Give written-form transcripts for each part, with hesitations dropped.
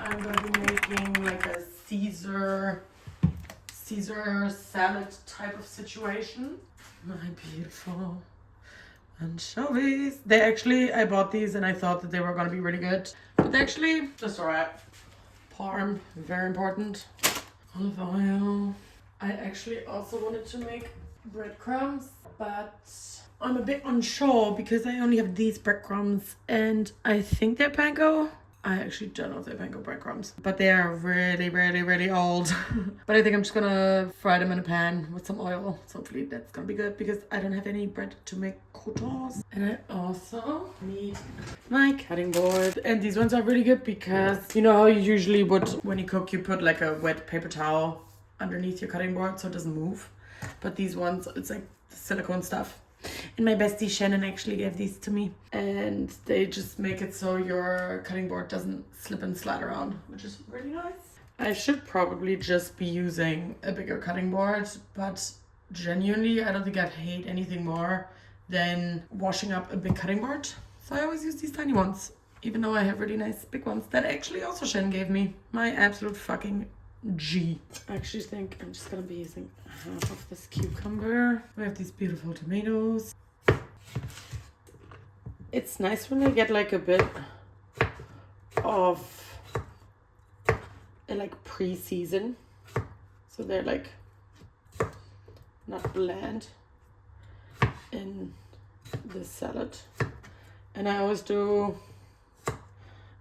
I'm gonna be making like a Caesar salad type of situation. My beautiful anchovies. They actually, I bought these and I thought that they were gonna be really good, but they actually just alright. Parm, very important. Olive oil. I actually also wanted to make breadcrumbs, but I'm a bit unsure because I only have these breadcrumbs and I think they're panko. I actually don't know if they're panko breadcrumbs, but they are really, really, really old. But I think I'm just gonna fry them in a pan with some oil. So hopefully that's gonna be good because I don't have any bread to make croutons. And I also need my cutting board. And these ones are really good because you know how you usually would, when you cook, you put like a wet paper towel underneath your cutting board so it doesn't move. But these ones, it's like silicone stuff. And my bestie Shannon actually gave these to me. And they just make it so your cutting board doesn't slip and slide around, which is really nice. I should probably just be using a bigger cutting board, but genuinely, I don't think I'd hate anything more than washing up a big cutting board. So I always use these tiny ones, even though I have really nice big ones that actually also Shannon gave me. My absolute fucking G. I actually think I'm just gonna be using half of this cucumber. We have these beautiful tomatoes. It's nice when I get like a bit of a like pre-season, so they're like not bland in the salad. And I always do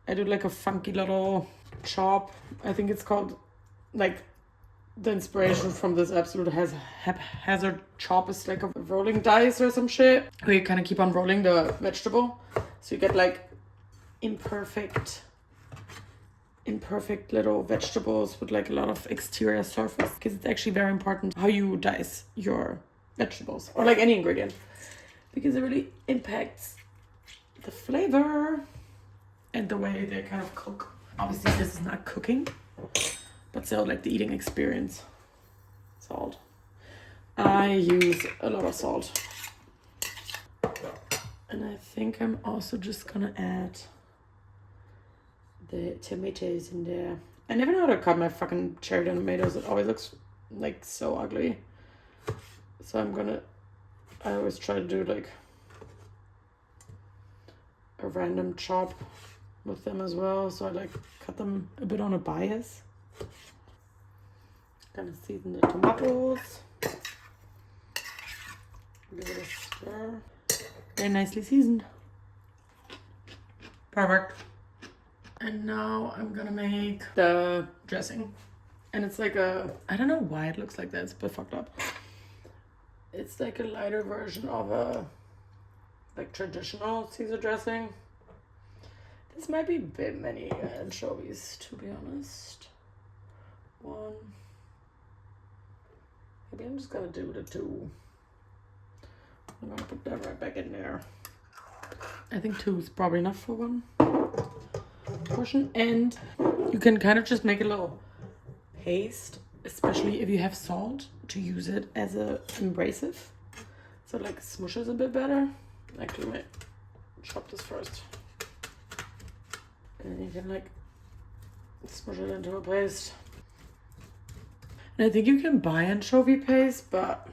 like a funky little chop. I think it's called, like, the inspiration from this absolute haphazard chop is like a rolling dice or some shit, where you kind of keep on rolling the vegetable, so you get like imperfect little vegetables with like a lot of exterior surface, because it's actually very important how you dice your vegetables or like any ingredient, because it really impacts the flavor and the way they kind of cook. Obviously this is not cooking, but still, like, the eating experience. Salt. I use a lot of salt. And I think I'm also just gonna add the tomatoes in there. I never know how to cut my fucking cherry tomatoes. It always looks like so ugly. So I always try to do like a random chop with them as well. So I like cut them a bit on a bias. Gonna season the tomatoes. Give it a stir. They're nicely seasoned. Perfect. And now I'm gonna make the dressing. And it's like I don't know why it looks like that. It's a bit fucked up. It's like a lighter version of a like traditional Caesar dressing. This might be a bit many anchovies, to be honest. One. Maybe I'm just gonna do the 2. I'm gonna put that right back in there. I think 2 is probably enough for one portion. And you can kind of just make a little paste, especially if you have salt, to use it as a abrasive. So like smushes a bit better. Actually, I might chop this first. And then you can like smush it into a paste. And I think you can buy anchovy paste, but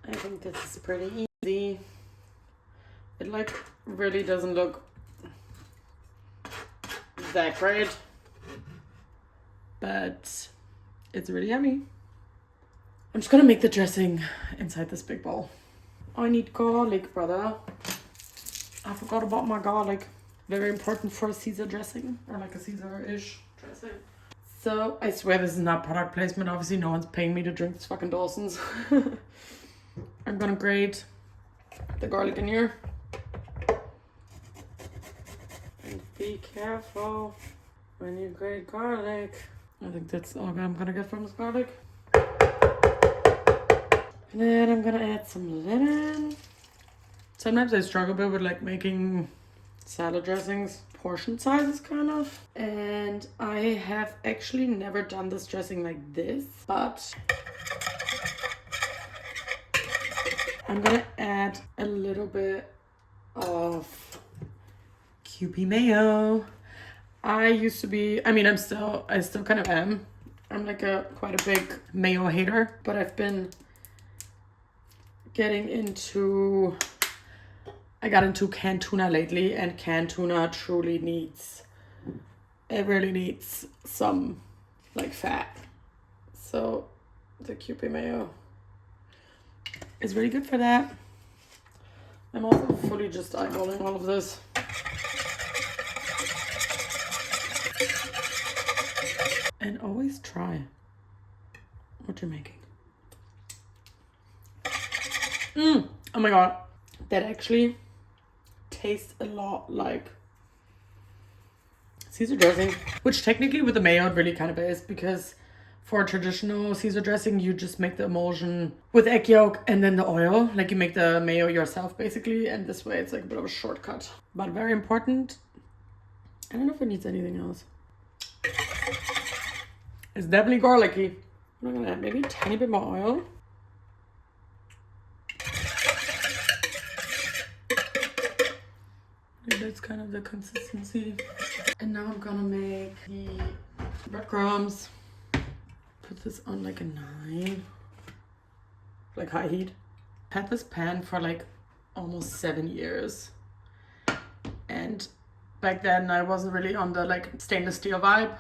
I think this is pretty easy. It like really doesn't look that great, but it's really yummy. I'm just gonna make the dressing inside this big bowl. I need garlic, brother. I forgot about my garlic. Very important for a Caesar dressing, or like a Caesar-ish dressing. So, I swear this is not product placement. Obviously, no one's paying me to drink this fucking Dawson's. I'm gonna grate the garlic in here. And be careful when you grate garlic. I think that's all I'm gonna get from this garlic. And then I'm gonna add some lemon. Sometimes I struggle a bit with like making salad dressings portion sizes kind of, and I have actually never done this dressing like this, but I'm gonna add a little bit of Kewpie Mayo. I used to be, I mean, I still kind of am. I'm like quite a big mayo hater, but I've been getting into, I got into canned tuna lately, and canned tuna truly needs, it really needs some like fat. So the Kewpie Mayo is really good for that. I'm also fully just eyeballing all of this. And always try what you're making. Oh my god. That actually tastes a lot like Caesar dressing. Which technically with the mayo it really kind of is, because for traditional Caesar dressing you just make the emulsion with egg yolk and then the oil. Like you make the mayo yourself basically, and this way it's like a bit of a shortcut. But very important. I don't know if it needs anything else. It's definitely garlicky. I'm gonna add maybe a tiny bit more oil. That's kind of the consistency. And now I'm gonna make the breadcrumbs. Put this on like a 9, like high heat. Had this pan for like almost 7 years. And back then I wasn't really on the like stainless steel vibe.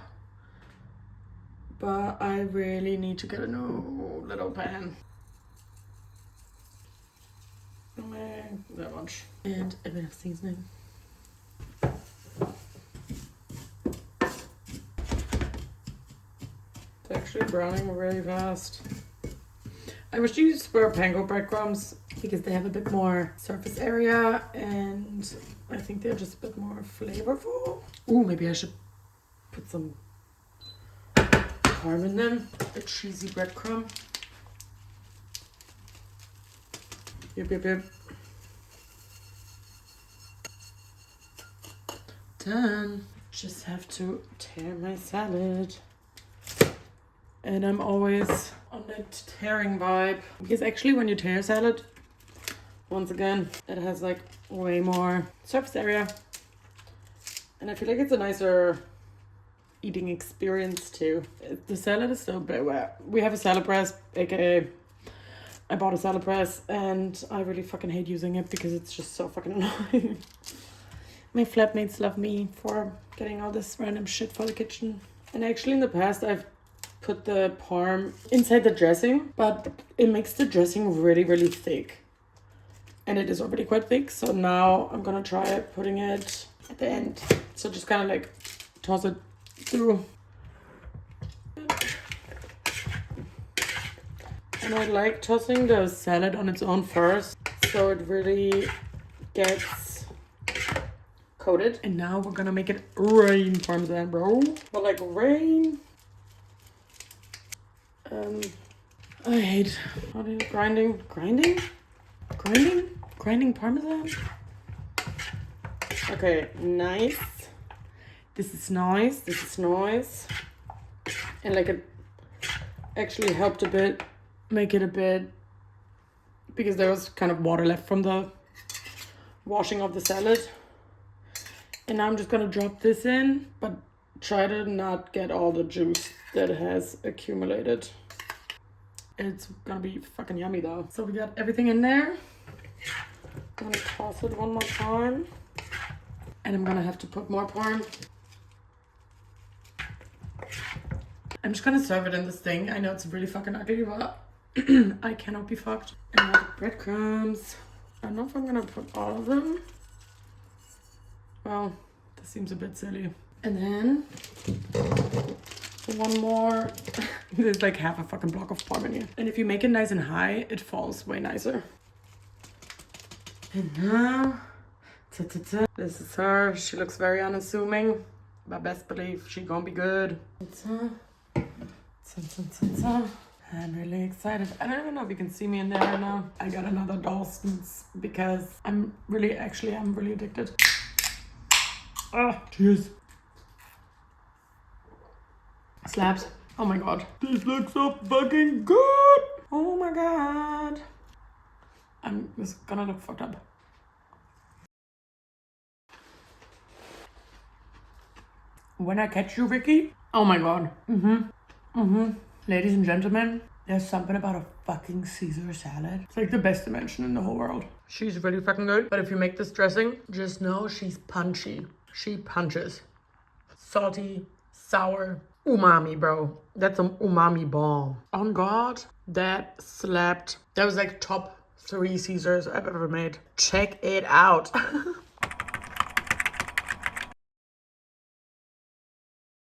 But I really need to get a new little pan. That much. And a bit of seasoning. It's actually browning really fast. I wish you used were panko breadcrumbs because they have a bit more surface area and I think they're just a bit more flavorful. Ooh, maybe I should put some parm in them. A cheesy breadcrumb. Yep. Done. Just have to tear my salad. And I'm always on that tearing vibe. Because actually when you tear a salad, once again, it has like way more surface area. And I feel like it's a nicer eating experience too. The salad is still a bit wet. We have a salad press, aka I bought a salad press and I really fucking hate using it because it's just so fucking annoying. My flatmates love me for getting all this random shit for the kitchen. And actually in the past I've put the parm inside the dressing, but it makes the dressing really, really thick. And it is already quite thick, so now I'm gonna try putting it at the end. So just kind of like toss it through. And I like tossing the salad on its own first, so it really gets coated. And now we're gonna make it rain parmesan, bro. But like rain. I hate grinding parmesan. Okay, nice. This is nice. And like it actually helped a bit, make it a bit, because there was kind of water left from the washing of the salad. And now I'm just gonna drop this in, but try to not get all the juice that has accumulated. It's gonna be fucking yummy though. So we got everything in there. I'm gonna toss it one more time. And I'm gonna have to put more parm. I'm just gonna serve it in this thing. I know it's really fucking ugly, but I cannot be fucked. And now the breadcrumbs. I don't know if I'm gonna put all of them. Well, this seems a bit silly. And then one more. There's like half a fucking block of parm in here. And if you make it nice and high, it falls way nicer. And now, this is her. She looks very unassuming, but best believe she gonna be good. I'm really excited. I don't even know if you can see me in there right now. I got another Dalston's because I'm really addicted. Cheers. Slaps. Oh my god. This looks so fucking good. Oh my god. This is gonna look fucked up. When I catch you, Ricky. Oh my god. Ladies and gentlemen, there's something about a fucking Caesar salad. It's like the best dimension in the whole world. She's really fucking good. But if you make this dressing, just know she's punchy. She punches. Salty, sour, umami, bro. That's an umami bomb. On God, that slapped. That was like top 3 Caesars I've ever made. Check it out.